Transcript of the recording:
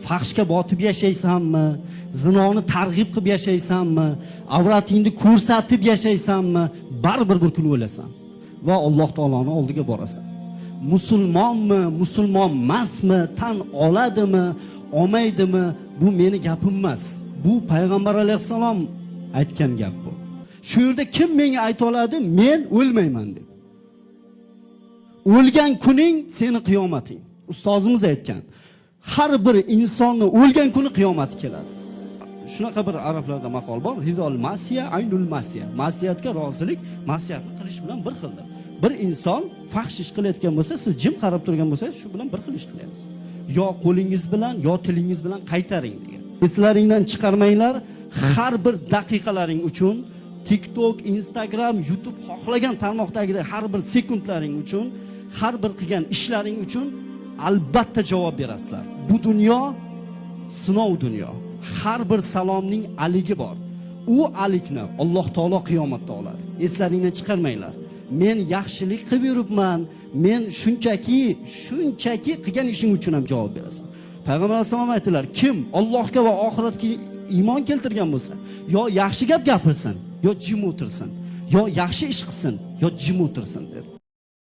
Fahshga botib yashaysanmi, zinoni targ'ib qilib yashaysanmi, avratingni ko'rsatib yashaysanmi, baribir bir kun o'lasan va Alloh taoloning oldiga borasan. Musulmonmi, musulmon emasmi, tan oladimi, olmaydimi, bu meni gapim emas. Bu payg'ambar alayhisalom aytgan gap bu. Shu yerda kim menga ayta oladi, men o'lmayman deb. O'lgan kuning seni qiyomating. Ustozimiz aytgan. Har bir insonni o'lgan kuni qiyomati keladi. Shunaqa bir arablarda maqol bor. Rizol masiya, aynul masiya. Masiyatga rozilik, masiyatni qilish bilan bir xildir. Bir inson fahsh ish qilayotgan bo'lsa, siz jim qarab turgan bo'lsangiz, shu bilan bir xil ish qilyapsiz. Yo qo'lingiz bilan, yo tilingiz bilan qaytaring degan. Eslaringdan chiqarmanglar, har bir daqiqalaring uchun TikTok, Instagram, YouTube xohlagan tarmoqdagi har bir sekundlaring uchun, har bir qilgan ishlaring uchun albatta javob berasizlar. Bu dunyo sinov dunyo. Har bir salomning aligi bor. U alikni Alloh taolo qiyomatda oladi. Eslaringdan chiqarmanglar. Men yaxshilik qilib yuribman. Men shunchaki qilgan ishing uchun ham javob berasan. Payg'ambar alayhisalom aytdilar, kim Allohga va oxiratga iymon keltirgan bo'lsa, yo yaxshi gap gapirsin, yo jim o'tirsin, yo yaxshi ish qilsin, yo jim o'tirsin dedi.